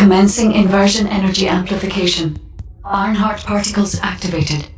Commencing inversion energy amplification. Ironheart particles activated.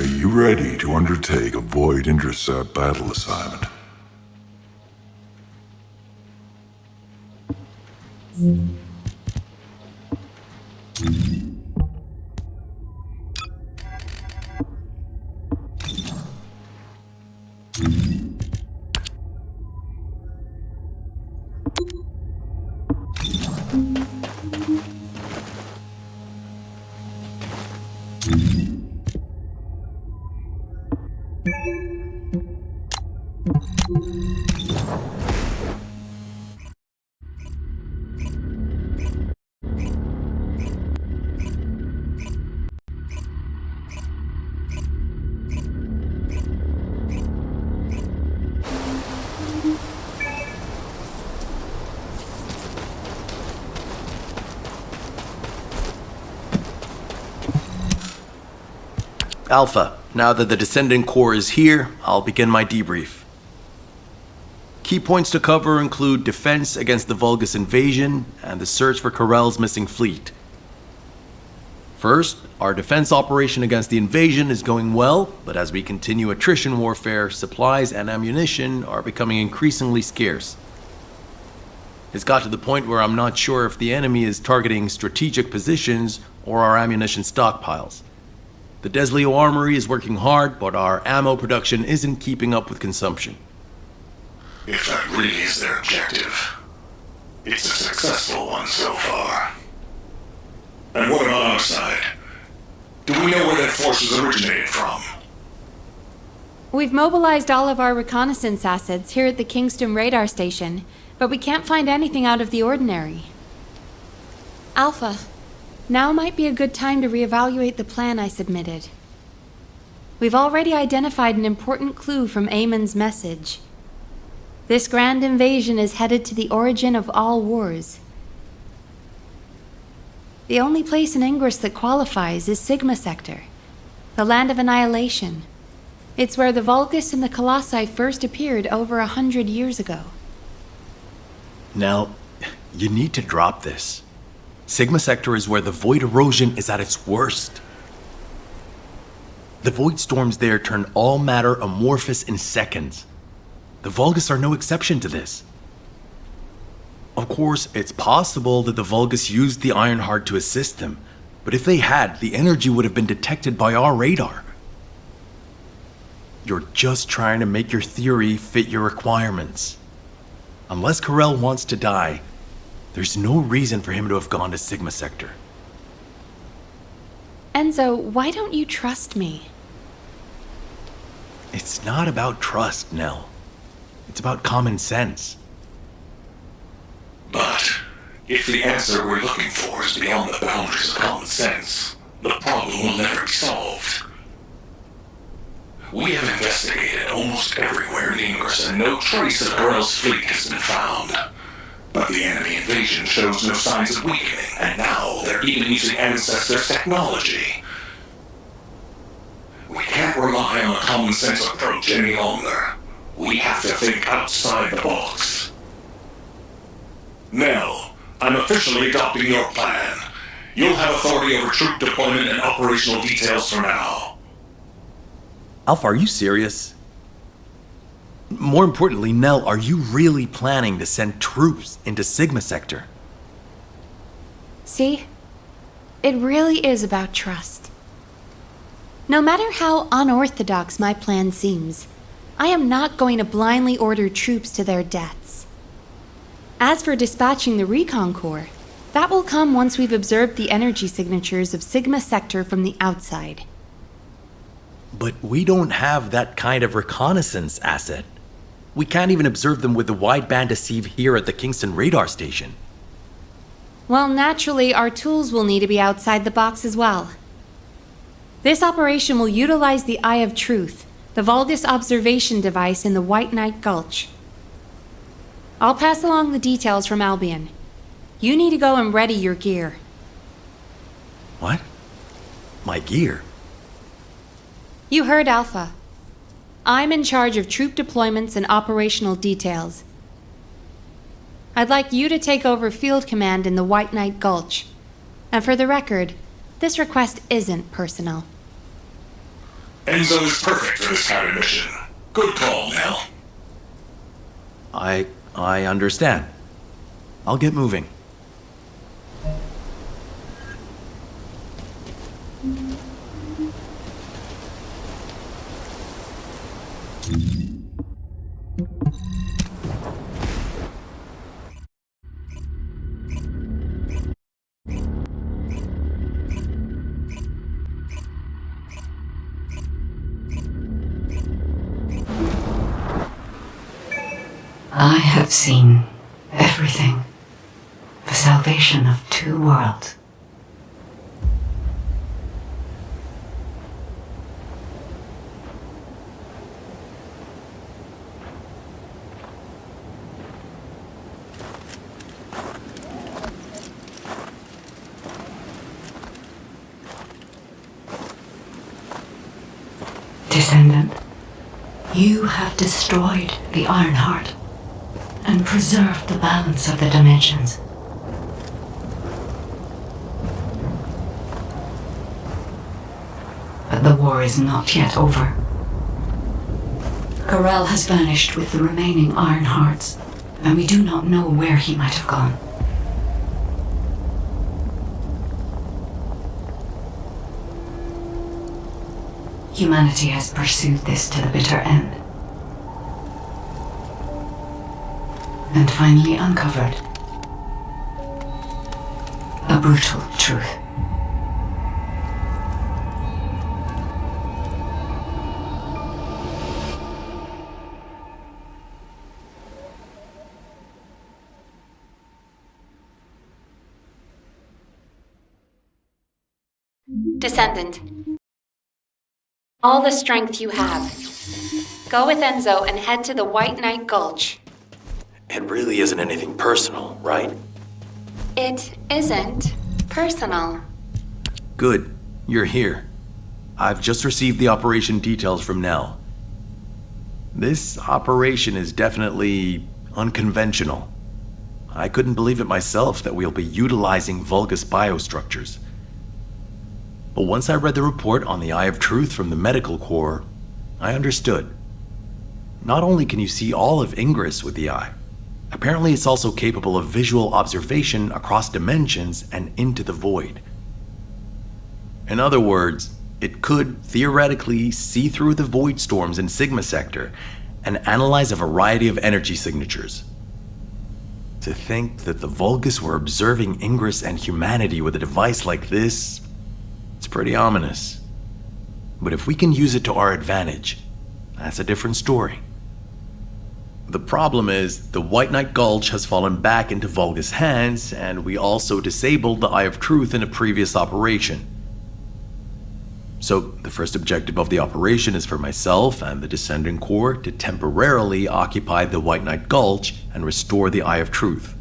Are you ready to undertake a Void Intercept battle assignment? Alpha, now that the Descendant Core is here, I'll begin my debrief. Key points to cover include defense against the Vulgus invasion and the search for Corell's missing fleet. First, our defense operation against the invasion is going well, but as we continue attrition warfare, supplies and ammunition are becoming increasingly scarce. It's got to the point where I'm not sure if the enemy is targeting strategic positions or our ammunition stockpiles. The Desleo Armory is working hard, but our ammo production isn't keeping up with consumption. If that really is their objective, it's a successful one so far. And what about our side? Do we know where that force was originated from? We've mobilized all of our reconnaissance assets here at the Kingston radar station, but we can't find anything out of the ordinary. Alpha, now might be a good time to reevaluate the plan I submitted. We've already identified an important clue from Aemon's message. This grand invasion is headed to the origin of all wars. The only place in Ingress that qualifies is Sigma Sector, the land of annihilation. It's where the Vulgus and the Colossi first appeared over 100 years ago. Now, you need to drop this. Sigma Sector is where the void erosion is at its worst. The void storms there turn all matter amorphous in seconds. The Vulgus are no exception to this. Of course, it's possible that the Vulgus used the Ironheart to assist them, but if they had, the energy would have been detected by our radar. You're just trying to make your theory fit your requirements. Unless Karel wants to die, there's no reason for him to have gone to Sigma Sector. Enzo, why don't you trust me? It's not about trust, Nell. It's about common sense. But if the answer we're looking for is beyond the boundaries of common sense, the problem will never be solved. We have investigated almost everywhere in Ingress, and no trace of Karel's fleet has been found. But the enemy invasion shows no signs of weakening, and now they're even using Ancestors' technology. We can't rely on a common sense approach any longer. We have to think outside the box. Nell, I'm officially adopting your plan. You'll have authority over troop deployment and operational details for now. Alpha, are you serious? More importantly, Nell, are you really planning to send troops into Sigma Sector? See? It really is about trust. No matter how unorthodox my plan seems, I am not going to blindly order troops to their deaths. As for dispatching the Recon Corps, that will come once we've observed the energy signatures of Sigma Sector from the outside. But we don't have that kind of reconnaissance asset. We can't even observe them with the wideband deceive here at the Kingston radar station. Well, naturally, our tools will need to be outside the box as well. This operation will utilize the Eye of Truth, the Vulgus observation device in the White Knight Gulch. I'll pass along the details from Albion. You need to go and ready your gear. What? My gear? You heard Alpha. I'm in charge of troop deployments and operational details. I'd like you to take over field command in the White Knight Gulch. And for the record, this request isn't personal. Enzo is perfect for this kind of mission. Good call, Nell. I understand. I'll get moving. I have seen everything. The salvation of two worlds. Descendant, you have destroyed the Ironheart and preserved the balance of the dimensions. But the war is not yet over. Karel has vanished with the remaining Ironhearts, and we do not know where he might have gone. Humanity has pursued this to the bitter end. And finally uncovered a brutal truth. Descendant, all the strength you have. Go with Enzo and head to the White Knight Gulch. It really isn't anything personal, right? It isn't personal. Good. You're here. I've just received the operation details from Nell. This operation is definitely unconventional. I couldn't believe it myself that we'll be utilizing Vulgus biostructures. But once I read the report on the Eye of Truth from the Medical Corps, I understood. Not only can you see all of Ingress with the eye, apparently it's also capable of visual observation across dimensions and into the void. In other words, it could theoretically see through the void storms in Sigma Sector and analyze a variety of energy signatures. To think that the Vulgus were observing Ingress and humanity with a device like this, it's pretty ominous. But if we can use it to our advantage, that's a different story. The problem is, the White Knight Gulch has fallen back into Vulgus hands, and we also disabled the Eye of Truth in a previous operation. So, the first objective of the operation is for myself and the Descendant Corps to temporarily occupy the White Knight Gulch and restore the Eye of Truth.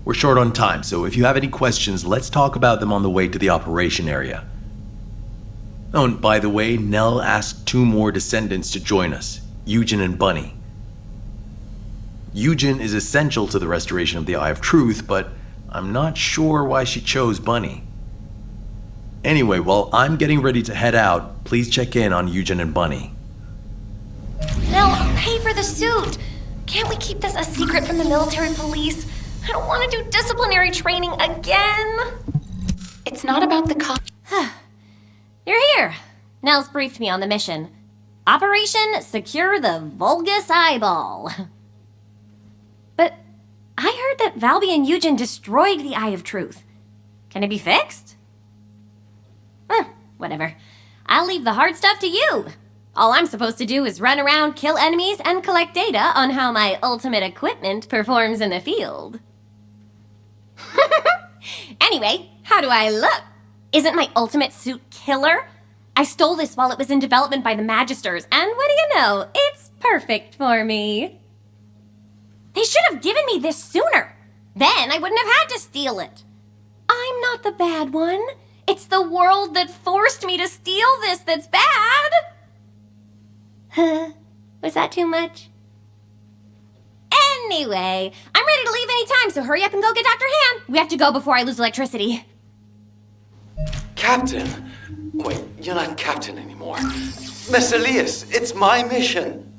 We're short on time, so if you have any questions, let's talk about them on the way to the operation area. Oh, and by the way, Nell asked 2 more Descendants to join us, Eugen and Bunny. Eugen is essential to the restoration of the Eye of Truth, but I'm not sure why she chose Bunny. Anyway, while I'm getting ready to head out, please check in on Eugen and Bunny. Nell, I'll pay for the suit. Can't we keep this a secret from the military police? I don't want to do disciplinary training again. It's not about the cost. You're here. Nell's briefed me on the mission. Operation Secure the Vulgus Eyeball. But I heard that Valby and Eugen destroyed the Eye of Truth. Can it be fixed? Whatever. I'll leave the hard stuff to you. All I'm supposed to do is run around, kill enemies, and collect data on how my ultimate equipment performs in the field. Anyway, how do I look? Isn't my ultimate suit killer? I stole this while it was in development by the Magisters, and what do you know? It's perfect for me. They should have given me this sooner. Then I wouldn't have had to steal it. I'm not the bad one. It's the world that forced me to steal this that's bad. Was that too much? Anyway, I'm ready to leave any time, so hurry up and go get Dr. Han. We have to go before I lose electricity. Captain? Wait, you're not captain anymore. Miss Elias, it's my mission.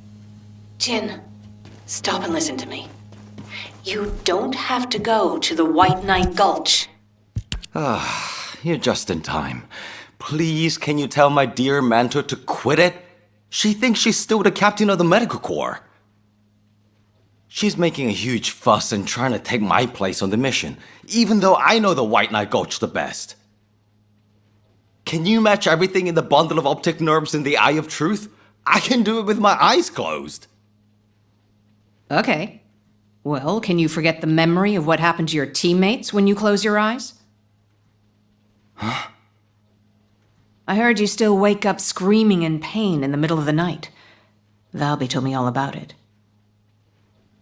Jin, stop and listen to me. You don't have to go to the White Knight Gulch. You're just in time. Please, can you tell my dear Manto to quit it? She thinks she's still the captain of the Medical Corps. She's making a huge fuss and trying to take my place on the mission, even though I know the White Knight Gulch the best. Can you match everything in the bundle of optic nerves in the Eye of Truth? I can do it with my eyes closed. Okay. Well, can you forget the memory of what happened to your teammates when you close your eyes? Huh? I heard you still wake up screaming in pain in the middle of the night. Valby told me all about it.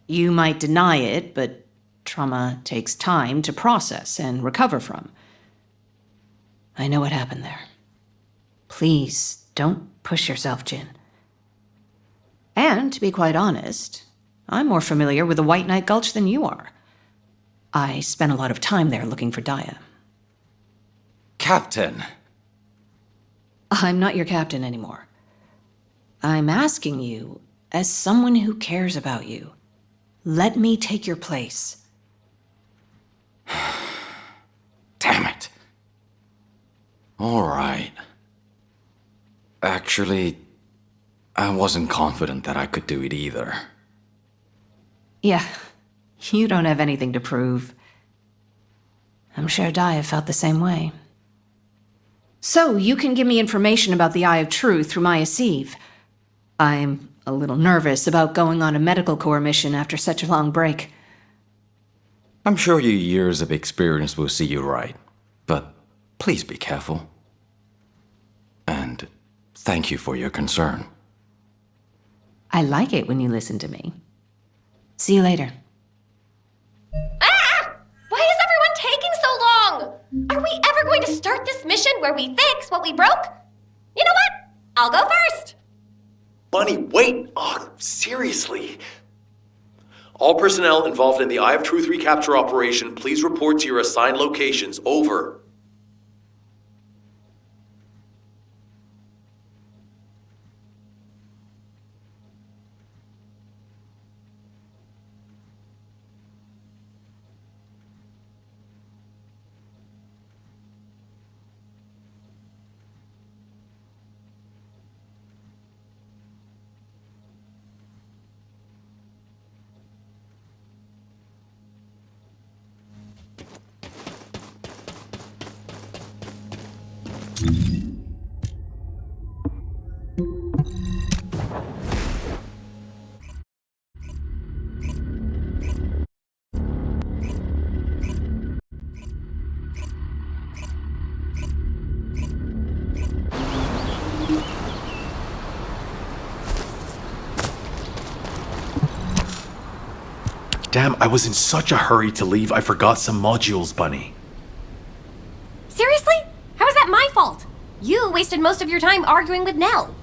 You might deny it, but trauma takes time to process and recover from. I know what happened there. Please, don't push yourself, Jin. And, to be quite honest, I'm more familiar with the White Knight Gulch than you are. I spent a lot of time there looking for Daya. Captain. I'm not your captain anymore. I'm asking you, as someone who cares about you, let me take your place. Damn it. All right. Actually, I wasn't confident that I could do it either. Yeah, you don't have anything to prove. I'm sure Daya felt the same way. So, you can give me information about the Eye of Truth through Maya Sieve. I'm a little nervous about going on a Medical Corps mission after such a long break. I'm sure your years of experience will see you right, but please be careful. And Thank you for your concern. I like it when you listen to me. See you later. Ah! Why is everyone taking so long? Are we ever going to start this mission where we fix what we broke? You know what? I'll go first. Bunny, wait! Oh, seriously. All personnel involved in the Eye of Truth recapture operation, please report to your assigned locations. Over. Damn, I was in such a hurry to leave, I forgot some modules, Bunny. Seriously? How is that my fault? You wasted most of your time arguing with Nell.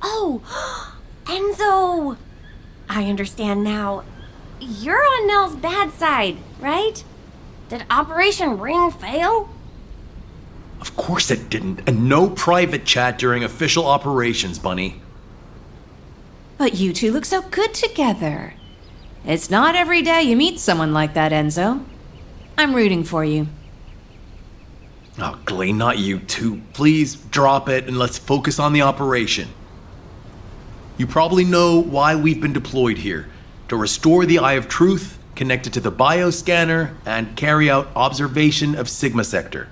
Oh, Enzo! I understand now. You're on Nell's bad side, right? Did Operation Ring fail? Of course it didn't, and no private chat during official operations, Bunny. But you two look so good together. It's not every day you meet someone like that, Enzo. I'm rooting for you. Oh, Glay, not you too. Please drop it and let's focus on the operation. You probably know why we've been deployed here. To restore the Eye of Truth, connect it to the bioscanner, and carry out observation of Sigma Sector.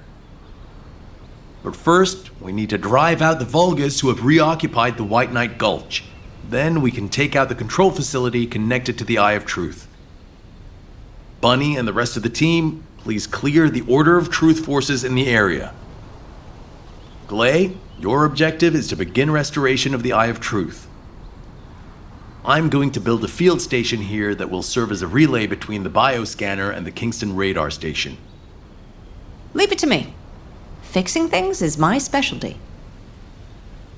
But first, we need to drive out the Vulgus who have reoccupied the White Knight Gulch. Then we can take out the control facility connected to the Eye of Truth. Bunny and the rest of the team, please clear the Order of Truth forces in the area. Glay, your objective is to begin restoration of the Eye of Truth. I'm going to build a field station here that will serve as a relay between the bioscanner and the Kingston radar station. Leave it to me. Fixing things is my specialty.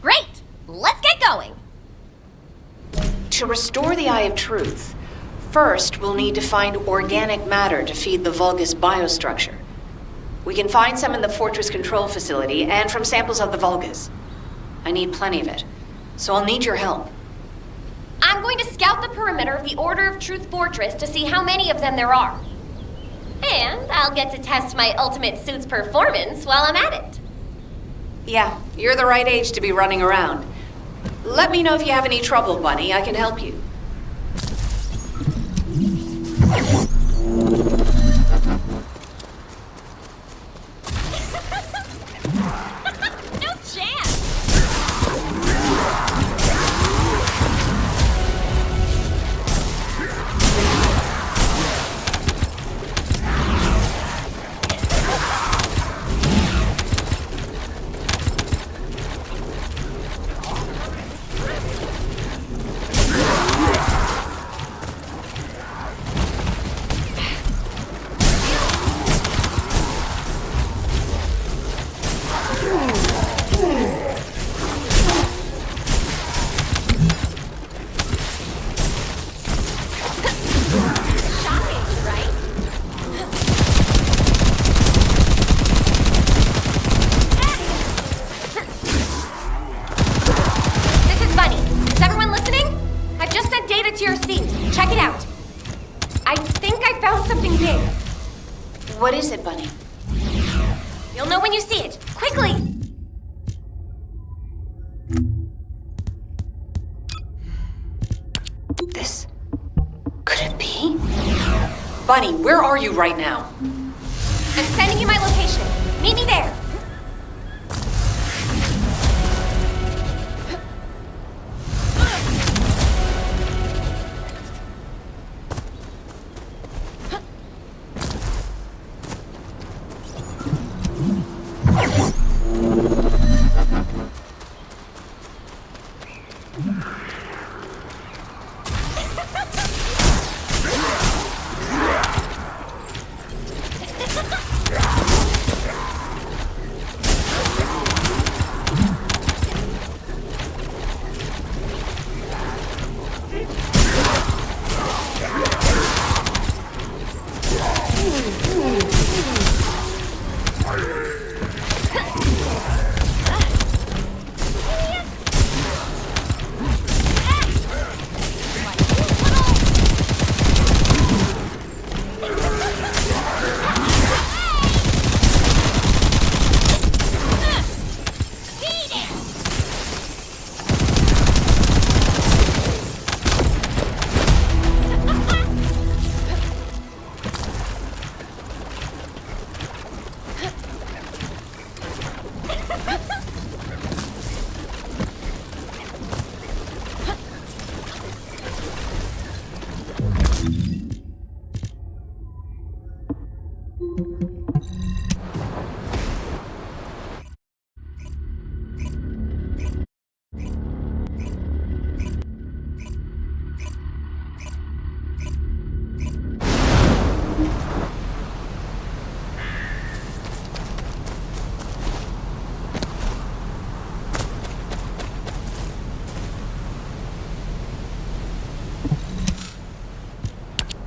Great! Let's get going! To restore the Eye of Truth, first we'll need to find organic matter to feed the Vulgus biostructure. We can find some in the Fortress control facility and from samples of the Vulgus. I need plenty of it, so I'll need your help. I'm going to scout the perimeter of the Order of Truth Fortress to see how many of them there are. And I'll get to test my ultimate suit's performance while I'm at it. Yeah, you're the right age to be running around. Let me know if you have any trouble, Bunny. I can help you. No chance! What is it, Bunny? You'll know when you see it. Quickly! This... could it be? Bunny, where are you right now? I'm sending you my location. Meet me there.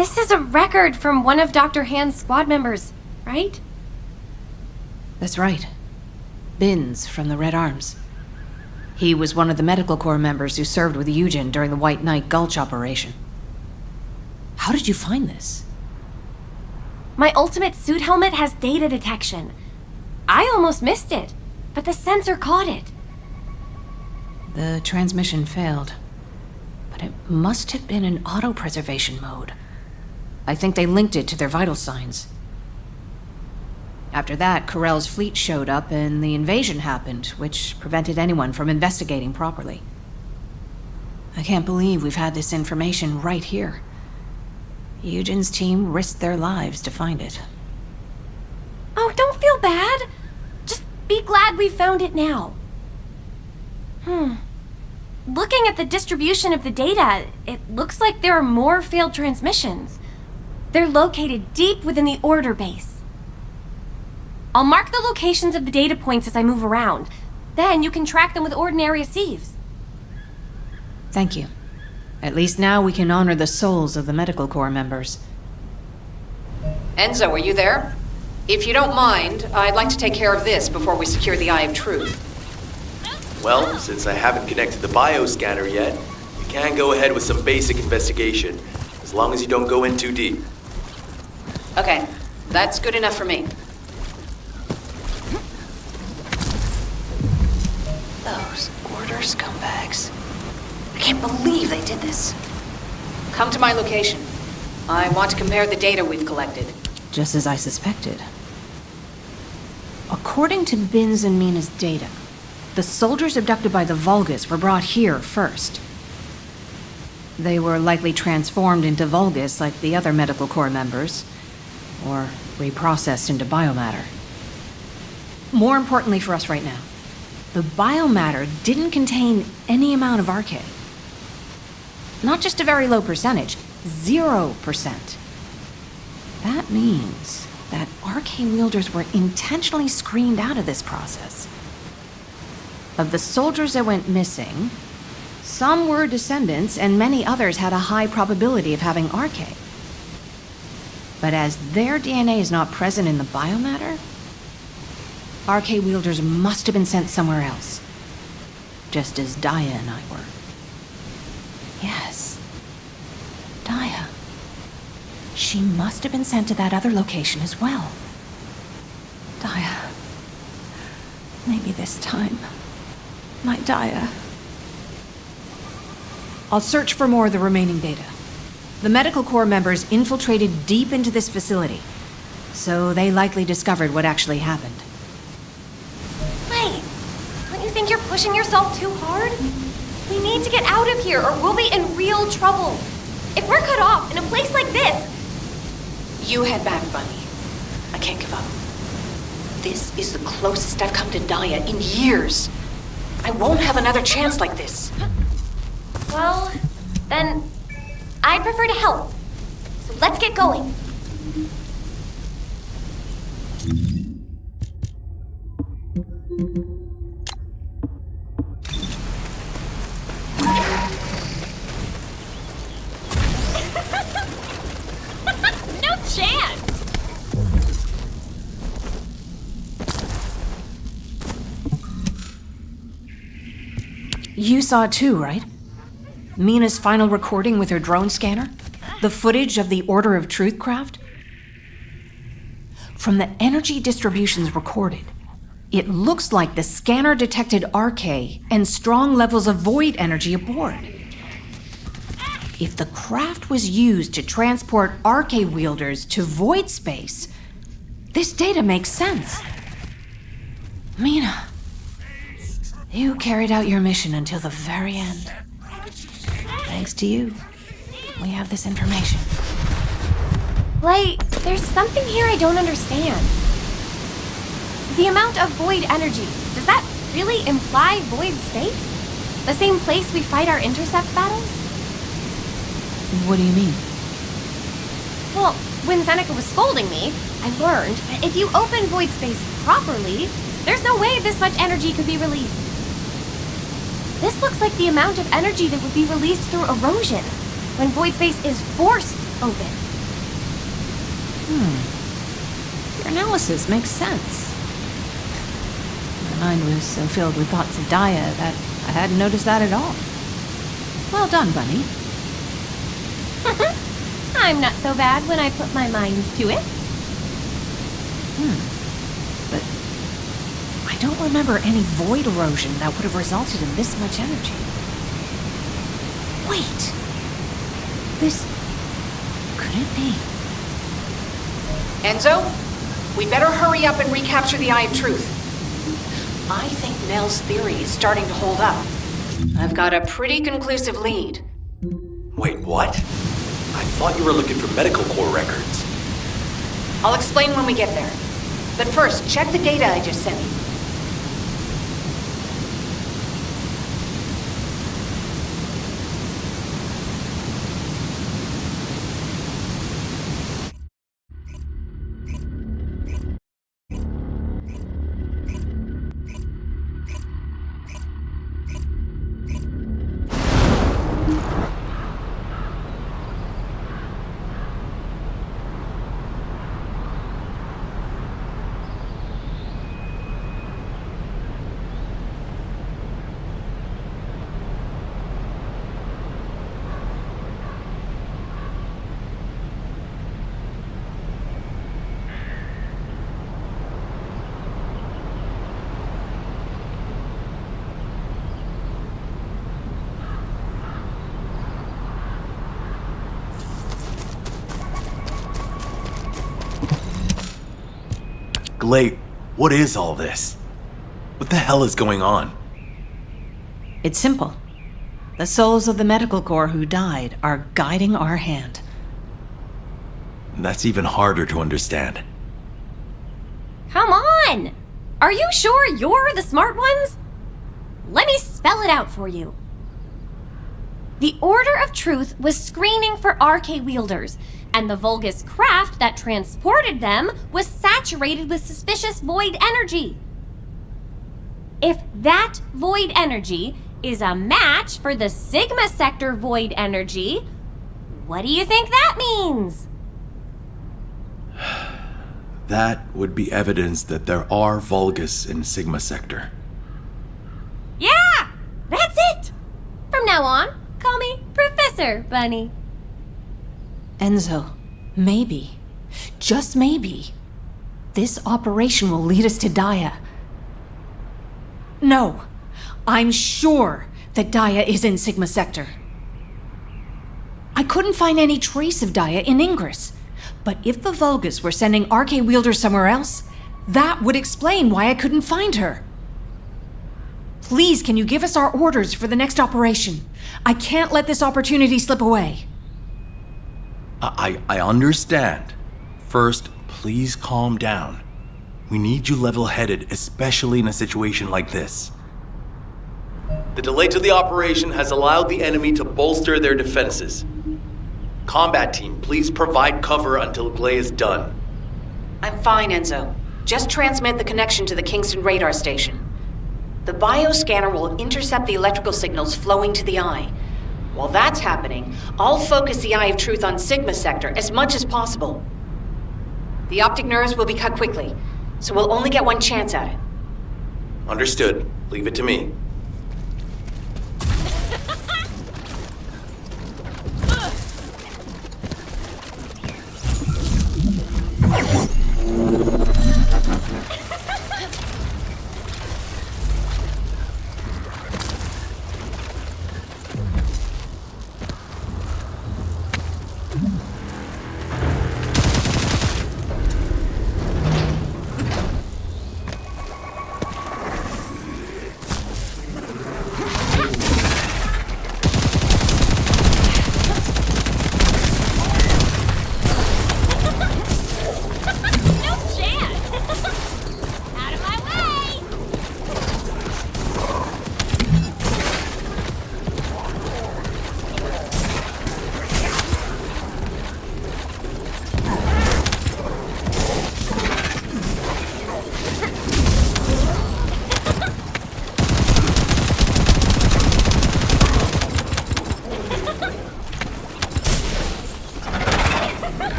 This is a record from one of Dr. Hand's squad members, right? That's right. Binns from the Red Arms. He was one of the medical corps members who served with Eugen during the White Knight Gulch operation. How did you find this? My ultimate suit helmet has data detection. I almost missed it, but the sensor caught it. The transmission failed, but it must have been in auto-preservation mode. I think they linked it to their vital signs. After that, Corell's fleet showed up and the invasion happened, which prevented anyone from investigating properly. I can't believe we've had this information right here. Eugen's team risked their lives to find it. Oh, don't feel bad. Just be glad we found it now. Looking at the distribution of the data, it looks like there are more failed transmissions. They're located deep within the order base. I'll mark the locations of the data points as I move around. Then you can track them with ordinary sieves. Thank you. At least now we can honor the souls of the medical corps members. Enzo, are you there? If you don't mind, I'd like to take care of this before we secure the Eye of Truth. Well, since I haven't connected the bioscanner yet, you can go ahead with some basic investigation, as long as you don't go in too deep. Okay, that's good enough for me. Those order scumbags. I can't believe they did this. Come to my location. I want to compare the data we've collected. Just as I suspected. According to Binns and Mina's data, the soldiers abducted by the Vulgus were brought here first. They were likely transformed into Vulgus like the other medical corps members, or reprocessed into biomatter. More importantly for us right now, the biomatter didn't contain any amount of RK. Not just a very low percentage, 0%. That means that RK wielders were intentionally screened out of this process. Of the soldiers that went missing, some were descendants and many others had a high probability of having RK. But as their DNA is not present in the biomatter, RK wielders must have been sent somewhere else. Just as Daya and I were. Yes. Daya. She must have been sent to that other location as well. Daya. Maybe this time. My Daya. I'll search for more of the remaining data. The medical corps members infiltrated deep into this facility, so they likely discovered what actually happened. Wait, don't you think you're pushing yourself too hard? We need to get out of here or we'll be in real trouble. If we're cut off in a place like this... You head back, Bunny. I can't give up. This is the closest I've come to Daya in years. I won't have another chance like this. Well, then I'd prefer to help. So let's get going. No chance! You saw it too, right? Mina's final recording with her drone scanner? The footage of the Order of Truth craft? From the energy distributions recorded, it looks like the scanner detected RK and strong levels of void energy aboard. If the craft was used to transport RK wielders to void space, this data makes sense. Mina, you carried out your mission until the very end. Thanks to you, we have this information. Wait, there's something here I don't understand. The amount of void energy, does that really imply void space? The same place we fight our intercept battles? What do you mean? Well, when Seneca was scolding me, I learned that if you open void space properly, there's no way this much energy could be released. This looks like the amount of energy that would be released through erosion when void space is forced open. Your analysis makes sense. My mind was so filled with thoughts of Daya that I hadn't noticed that at all. Well done, Bunny. I'm not so bad when I put my mind to it. But I don't remember any void erosion that would have resulted in this much energy. Wait. This... could it be? Enzo, we better hurry up and recapture the Eye of Truth. I think Nell's theory is starting to hold up. I've got a pretty conclusive lead. Wait, what? I thought you were looking for medical core records. I'll explain when we get there. But first, check the data I just sent you. Glade, what is all this? What the hell is going on? It's simple. The souls of the medical corps who died are guiding our hand. That's even harder to understand. Come on! Are you sure you're the smart ones? Let me spell it out for you. The Order of Truth was screening for RK wielders, and the Vulgus craft that transported them was saturated with suspicious void energy. If that void energy is a match for the Sigma Sector void energy, what do you think that means? That would be evidence that there are Vulgus in Sigma Sector. Yeah! That's it! From now on, call me Professor Bunny. Enzo, maybe, just maybe, this operation will lead us to Daya. No, I'm sure that Daya is in Sigma Sector. I couldn't find any trace of Daya in Ingress, but if the Vulgus were sending RK wielders somewhere else, that would explain why I couldn't find her. Please, can you give us our orders for the next operation? I can't let this opportunity slip away. I understand. First, please calm down. We need you level-headed, especially in a situation like this. The delay to the operation has allowed the enemy to bolster their defenses. Combat team, please provide cover until Glay is done. I'm fine, Enzo. Just transmit the connection to the Kingston radar station. The bioscanner will intercept the electrical signals flowing to the eye. While that's happening, I'll focus the Eye of Truth on Sigma Sector as much as possible. The optic nerves will be cut quickly, so we'll only get one chance at it. Understood. Leave it to me.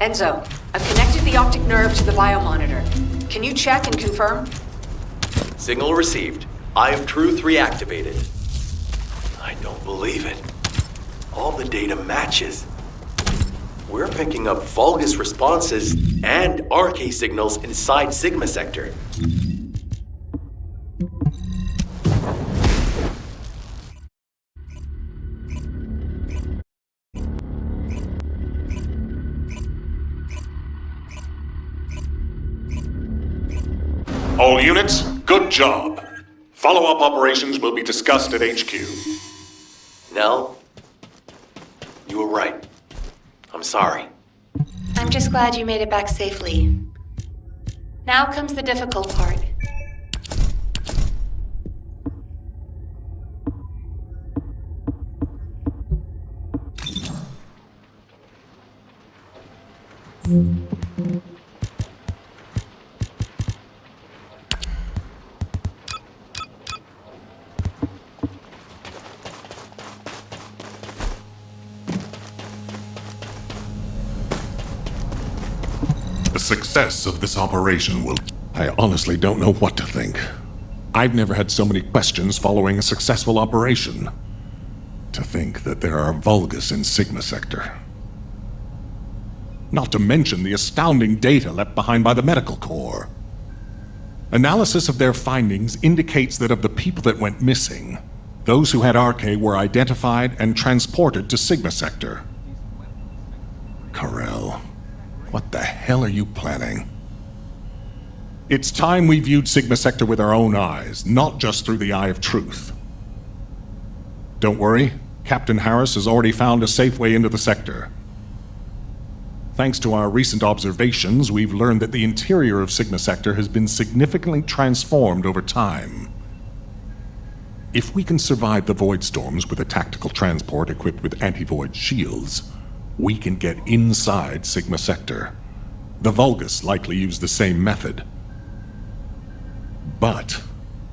Enzo, I've connected the optic nerve to the biomonitor. Can you check and confirm? Signal received. Eye of Truth reactivated. I don't believe it. All the data matches. We're picking up Vulgus responses and RK signals inside Sigma Sector. All units, good job. Follow-up operations will be discussed at HQ. Nell, you were right. I'm sorry. I'm just glad you made it back safely. Now comes the difficult part. The success of this operation will... I honestly don't know what to think. I've never had so many questions following a successful operation. To think that there are Vulgus in Sigma Sector. Not to mention the astounding data left behind by the Medical Corps. Analysis of their findings indicates that of the people that went missing, those who had RK were identified and transported to Sigma Sector. Karel, what the hell are you planning? It's time we viewed Sigma Sector with our own eyes, not just through the eye of truth. Don't worry, Captain Harris has already found a safe way into the sector. Thanks to our recent observations, we've learned that the interior of Sigma Sector has been significantly transformed over time. If we can survive the void storms with a tactical transport equipped with anti-void shields, we can get inside Sigma Sector. The Vulgus likely use the same method. But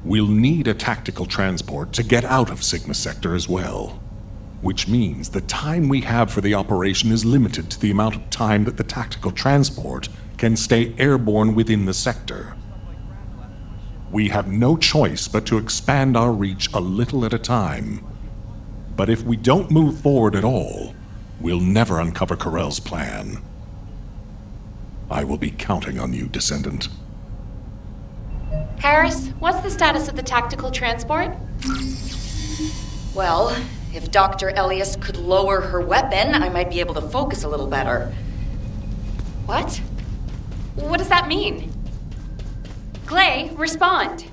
we'll need a tactical transport to get out of Sigma Sector as well. Which means the time we have for the operation is limited to the amount of time that the tactical transport can stay airborne within the sector. We have no choice but to expand our reach a little at a time. But if we don't move forward at all, we'll never uncover Karel's plan. I will be counting on you, Descendant. Harris, what's the status of the tactical transport? Well, if Dr. Elias could lower her weapon, I might be able to focus a little better. What? What does that mean? Glay, respond.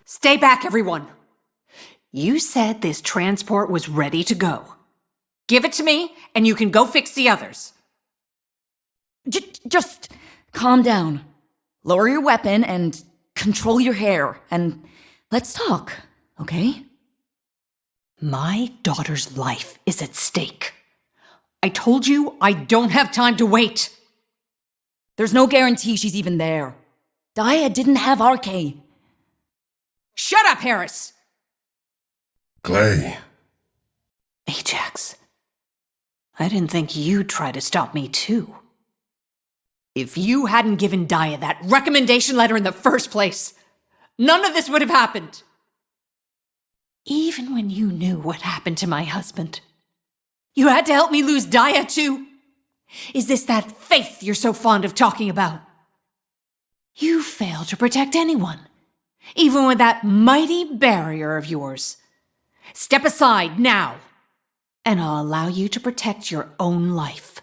Stay back, everyone. You said this transport was ready to go. Give it to me, and you can go fix the others. Just calm down. Lower your weapon and control your hair, and let's talk, okay? My daughter's life is at stake. I told you I don't have time to wait. There's no guarantee she's even there. Daya didn't have RK. Shut up, Harris! Glay. Ajax. I didn't think you'd try to stop me, too. If you hadn't given Daya that recommendation letter in the first place, none of this would have happened. Even when you knew what happened to my husband, you had to help me lose Daya, too. Is this that faith you're so fond of talking about? You fail to protect anyone, even with that mighty barrier of yours. Step aside now, and I'll allow you to protect your own life.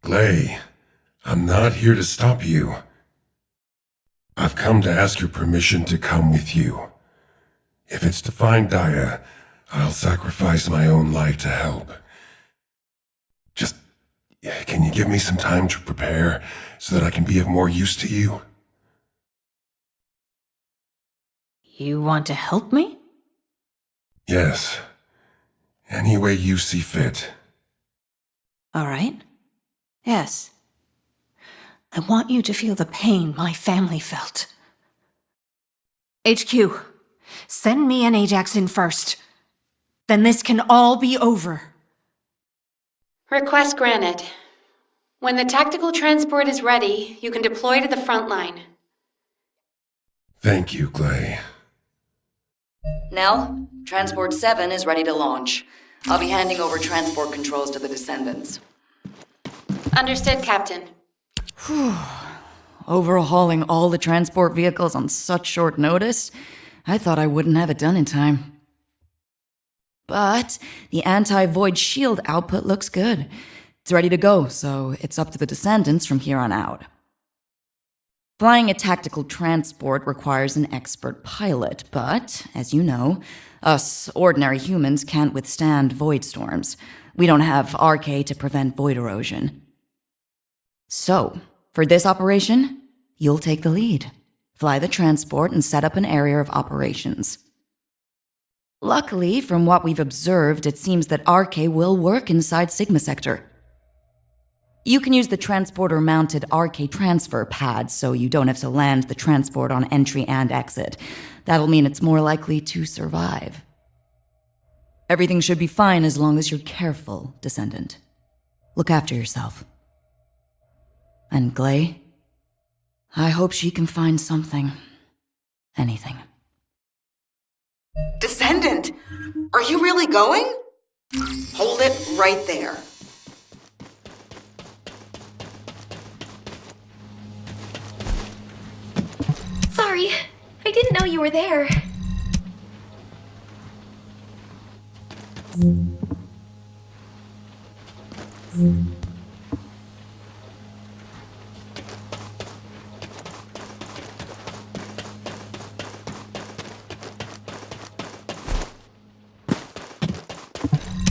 Glay, I'm not here to stop you. I've come to ask your permission to come with you. If it's to find Daya, I'll sacrifice my own life to help. Just, can you give me some time to prepare so that I can be of more use to you? You want to help me? Yes. Any way you see fit. All right. Yes. I want you to feel the pain my family felt. HQ, send me and Ajax in first. Then this can all be over. Request granted. When the tactical transport is ready, you can deploy to the front line. Thank you, Glay. Nell, Transport 7 is ready to launch. I'll be handing over transport controls to the Descendants. Understood, Captain. Overhauling all the transport vehicles on such short notice, I thought I wouldn't have it done in time. But the anti-void shield output looks good. It's ready to go, so it's up to the Descendants from here on out. Flying a tactical transport requires an expert pilot, but, as you know, us ordinary humans can't withstand void storms. We don't have RK to prevent void erosion. So, for this operation, you'll take the lead. Fly the transport and set up an area of operations. Luckily, from what we've observed, it seems that RK will work inside Sigma Sector. You can use the transporter-mounted RK transfer pad, so you don't have to land the transport on entry and exit. That'll mean it's more likely to survive. Everything should be fine as long as you're careful, Descendant. Look after yourself. And Glay, I hope she can find something. Anything. Descendant, are you really going? Hold it right there. Sorry, I didn't know you were there.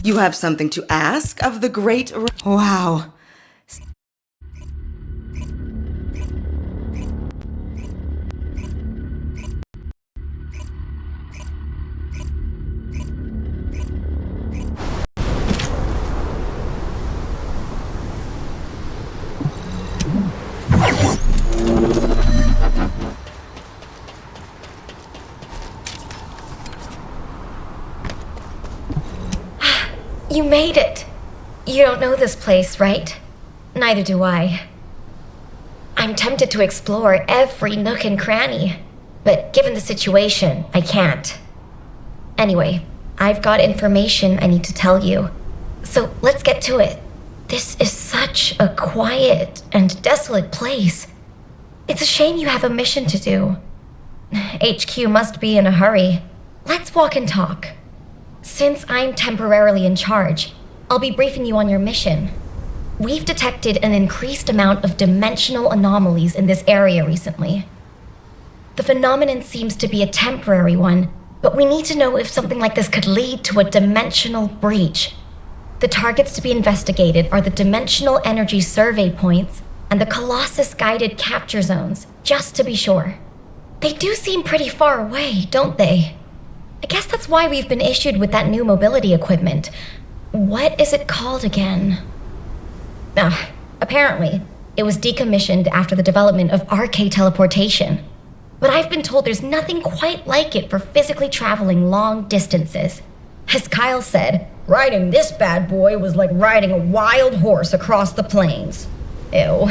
You have something to ask of the great... Wow. You made it. You don't know this place, right? Neither do I. I'm tempted to explore every nook and cranny, but given the situation, I can't. Anyway, I've got information I need to tell you, so let's get to it. This is such a quiet and desolate place. It's a shame you have a mission to do. HQ must be in a hurry. Let's walk and talk. Since I'm temporarily in charge, I'll be briefing you on your mission. We've detected an increased amount of dimensional anomalies in this area recently. The phenomenon seems to be a temporary one, but we need to know if something like this could lead to a dimensional breach. The targets to be investigated are the dimensional energy survey points and the Colossus guided capture zones, just to be sure. They do seem pretty far away, don't they? I guess that's why we've been issued with that new mobility equipment. What is it called again? Apparently, it was decommissioned after the development of RK teleportation. But I've been told there's nothing quite like it for physically traveling long distances. As Kyle said, riding this bad boy was like riding a wild horse across the plains. Ew.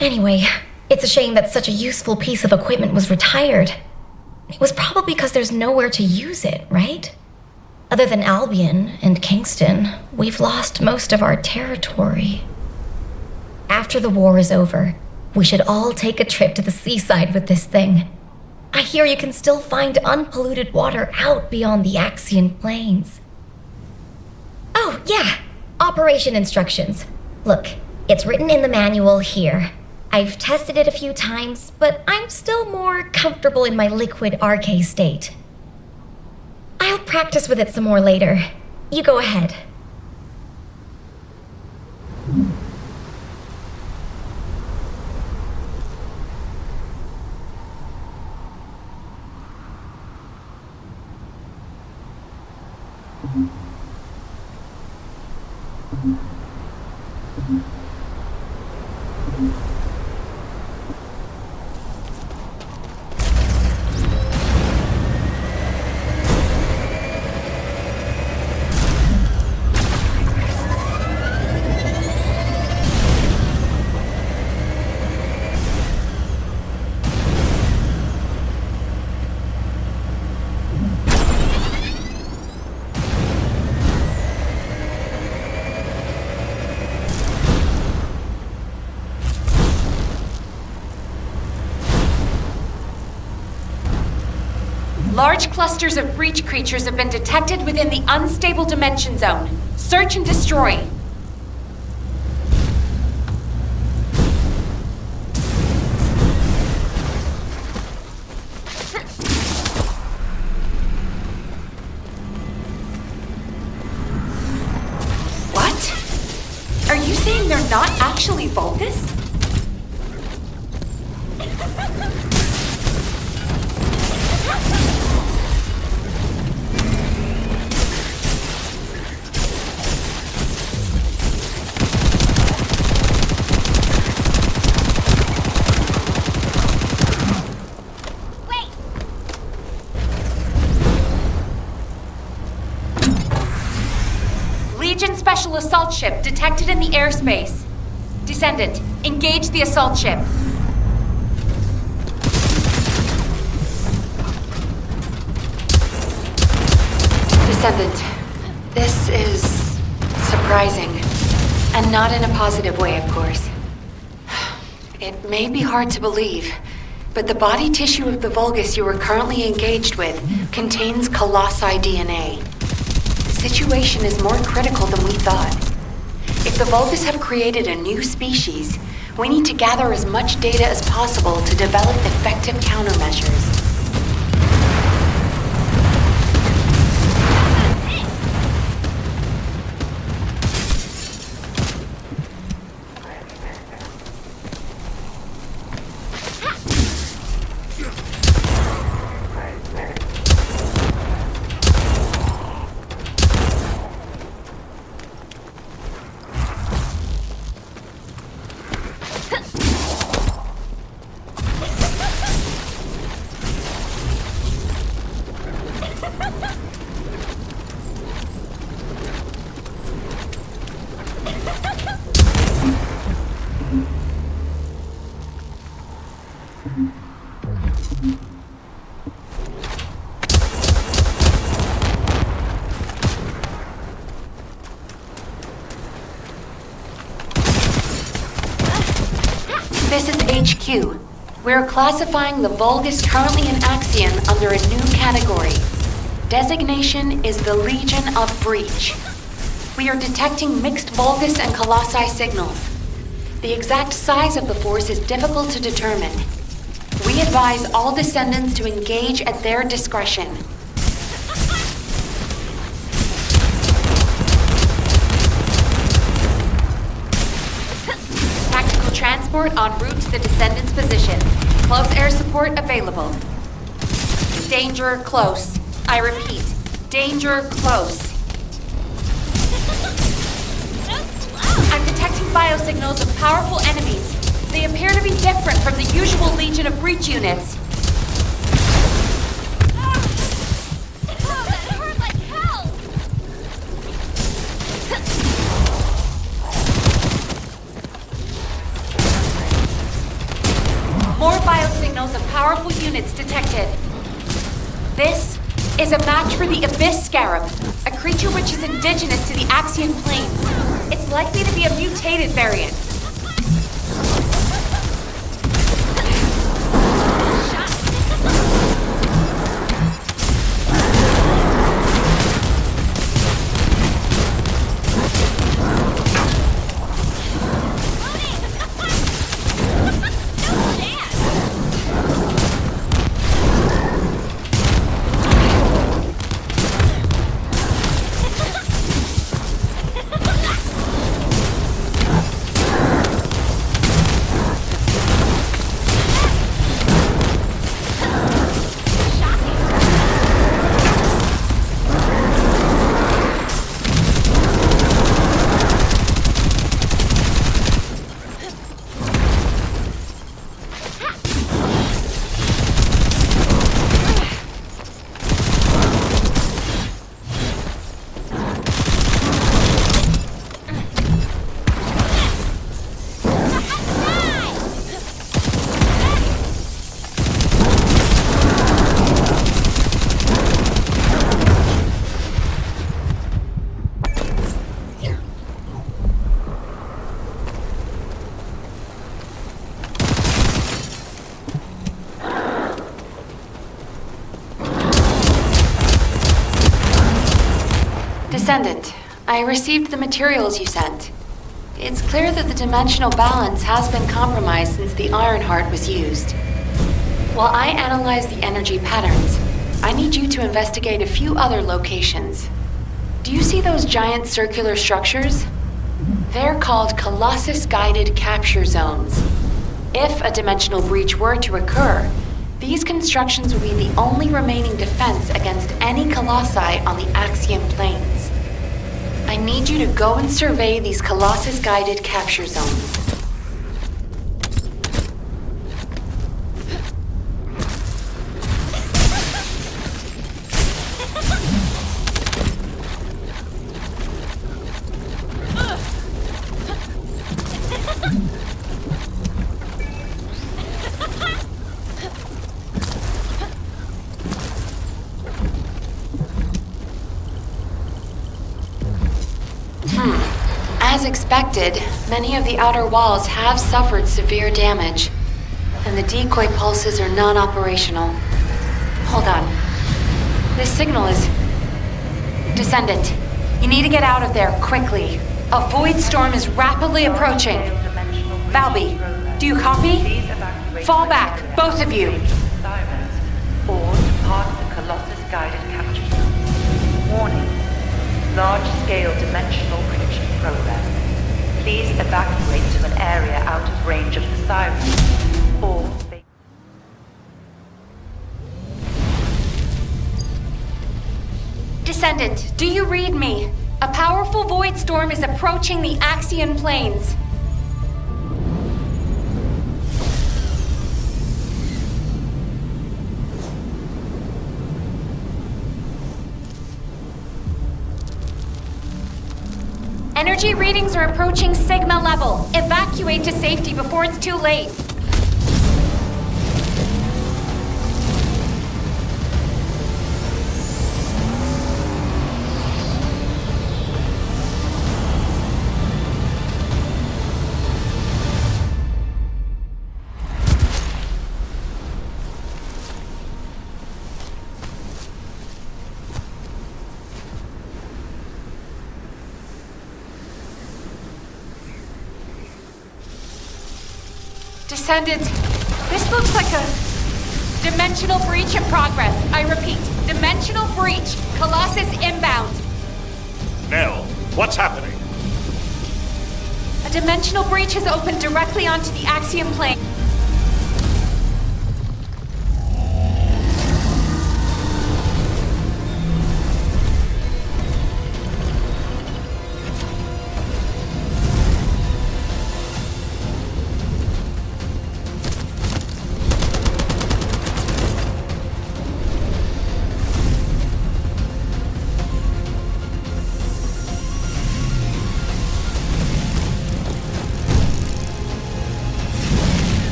Anyway, it's a shame that such a useful piece of equipment was retired. It was probably because there's nowhere to use it, right? Other than Albion and Kingston, we've lost most of our territory. After the war is over, we should all take a trip to the seaside with this thing. I hear you can still find unpolluted water out beyond the Axian Plains. Oh, yeah, operation instructions. Look, it's written in the manual here. I've tested it a few times, but I'm still more comfortable in my liquid RK state. I'll practice with it some more later. You go ahead. Large clusters of breach creatures have been detected within the unstable dimension zone. Search and destroy. What? Are you saying they're not actually Vulgus? assault ship detected in the airspace. Descendant, engage the assault ship. Descendant, this is surprising. And not in a positive way, of course. It may be hard to believe, but the body tissue of the Vulgus you are currently engaged with contains colossi DNA. The situation is more critical than we thought. If the Vulgus have created a new species, we need to gather as much data as possible to develop effective countermeasures. This is HQ. We're classifying the Vulgus currently in Axion under a new category. Designation is the Legion of Breach. We are detecting mixed Vulgus and Colossi signals. The exact size of the force is difficult to determine. We advise all descendants to engage at their discretion. Transport en route to the Descendant's position. Close air support available. Danger close. I repeat, danger close. I'm detecting biosignals of powerful enemies. They appear to be different from the usual Legion of Breach units. More biosignals of powerful units detected. This is a match for the Abyss Scarab, a creature which is indigenous to the Axion Plains. It's likely to be a mutated variant. Descendant, I received the materials you sent. It's clear that the dimensional balance has been compromised since the Ironheart was used. While I analyze the energy patterns, I need you to investigate a few other locations. Do you see those giant circular structures? They're called Colossus-guided capture zones. If a dimensional breach were to occur, these constructions will be the only remaining defense against any Colossi on the Axiom Plains. I need you to go and survey these Colossus-guided capture zones. As expected, many of the outer walls have suffered severe damage, and the decoy pulses are non-operational. Hold on. This signal is... Descendant, you need to get out of there, quickly. A void storm is rapidly approaching. Valby, do you copy? Fall back, both of you. Or depart the Colossus guided capture zone. Warning. Large-scale dimensional breach in progress. Please evacuate to an area out of range of the sirens. Or... Descendant, do you read me? A powerful void storm is approaching the Axian plains. Energy readings are approaching Sigma level. Evacuate to safety before it's too late. Descendant, this looks like a dimensional breach in progress. I repeat, dimensional breach. Colossus inbound. Nell, what's happening? A dimensional breach has opened directly onto the Axiom plane.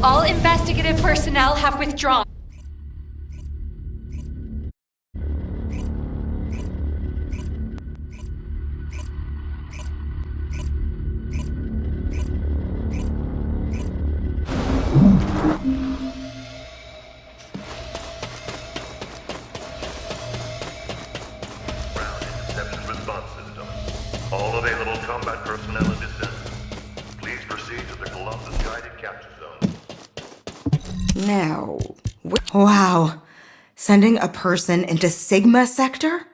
All investigative personnel have withdrawn. Interception response system. All available combat personnel in descent. Please proceed to the Colossus guided capture zone. Now, wow. Sending a person into Sigma sector?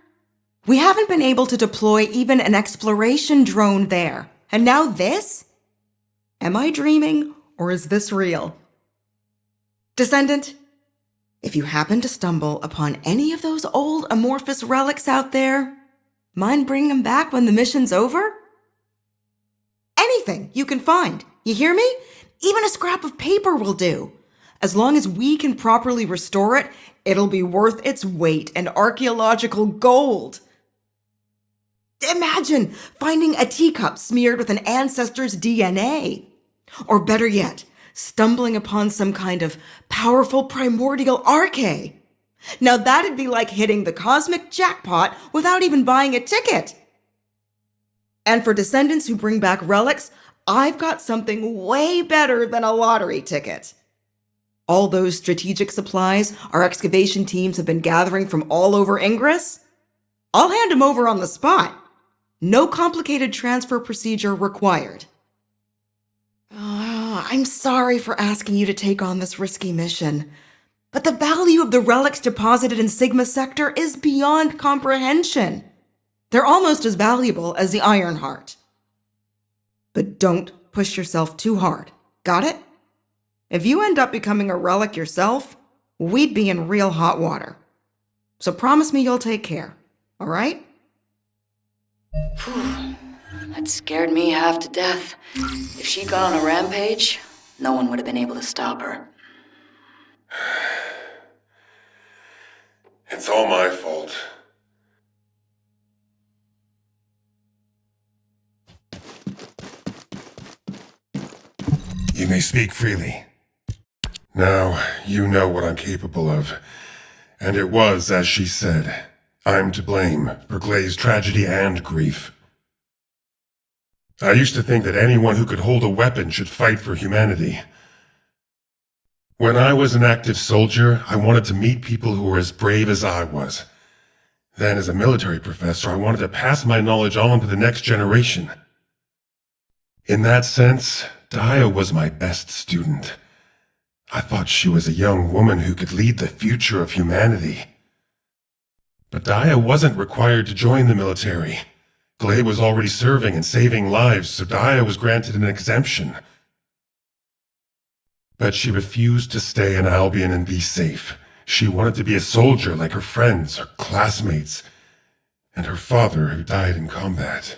We haven't been able to deploy even an exploration drone there. And now this? Am I dreaming, or is this real? Descendant, if you happen to stumble upon any of those old amorphous relics out there, mind bringing them back when the mission's over? Anything you can find, you hear me? Even a scrap of paper will do. As long as we can properly restore it, it'll be worth its weight in archaeological gold. Imagine finding a teacup smeared with an ancestor's DNA. Or better yet, stumbling upon some kind of powerful primordial arche. Now that'd be like hitting the cosmic jackpot without even buying a ticket. And for descendants who bring back relics, I've got something way better than a lottery ticket. All those strategic supplies our excavation teams have been gathering from all over Ingress, I'll hand them over on the spot. No complicated transfer procedure required. I'm sorry for asking you to take on this risky mission, but the value of the relics deposited in Sigma Sector is beyond comprehension. They're almost as valuable as the Iron Heart. but don't push yourself too hard. Got it? If you end up becoming a relic yourself, we'd be in real hot water. So promise me you'll take care, all right? Phew. That scared me half to death. If she'd gone on a rampage, no one would have been able to stop her. It's all my fault. You may speak freely. Now, you know what I'm capable of. And it was, as she said, I'm to blame for Glay's tragedy and grief. I used to think that anyone who could hold a weapon should fight for humanity. When I was an active soldier, I wanted to meet people who were as brave as I was. Then, as a military professor, I wanted to pass my knowledge on to the next generation. In that sense, Daya was my best student. I thought she was a young woman who could lead the future of humanity. But Daya wasn't required to join the military. Glay was already serving and saving lives, so Daya was granted an exemption. But she refused to stay in Albion and be safe. She wanted to be a soldier like her friends, her classmates, and her father who died in combat.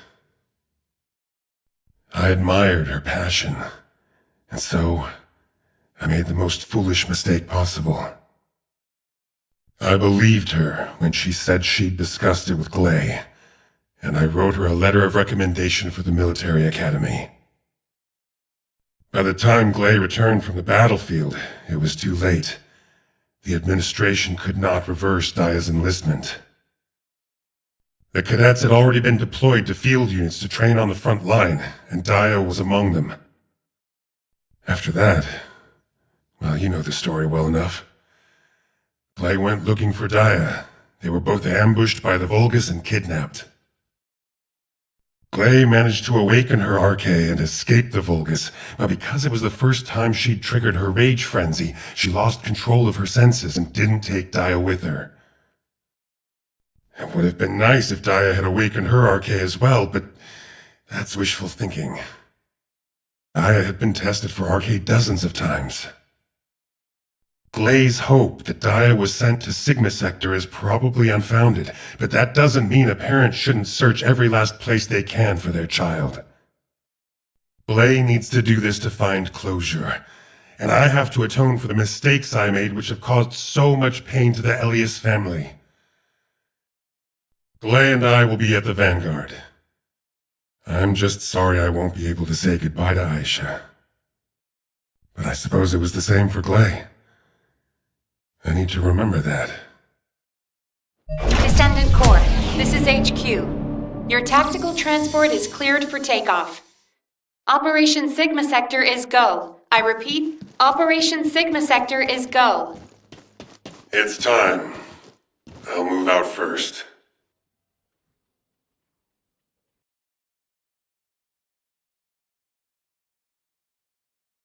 I admired her passion, and so I made the most foolish mistake possible. I believed her when she said she'd discussed it with Glay, and I wrote her a letter of recommendation for the military academy. By the time Glay returned from the battlefield, it was too late. The administration could not reverse Daya's enlistment. The cadets had already been deployed to field units to train on the front line, and Daya was among them. After that, well, you know the story well enough. Glay went looking for Daya. They were both ambushed by the Vulgus and kidnapped. Glay managed to awaken her Arche and escape the Vulgus, but because it was the first time she'd triggered her rage frenzy, she lost control of her senses and didn't take Daya with her. It would have been nice if Daya had awakened her Arche as well, but that's wishful thinking. Daya had been tested for Arche dozens of times. Glay's hope that Daya was sent to Sigma Sector is probably unfounded, but that doesn't mean a parent shouldn't search every last place they can for their child. Glay needs to do this to find closure, and I have to atone for the mistakes I made which have caused so much pain to the Elias family. Glay and I will be at the Vanguard. I'm just sorry I won't be able to say goodbye to Aisha. But I suppose it was the same for Glay. I need to remember that. Descendant Corps, this is HQ. Your tactical transport is cleared for takeoff. Operation Sigma Sector is go. I repeat, Operation Sigma Sector is go. It's time. I'll move out first.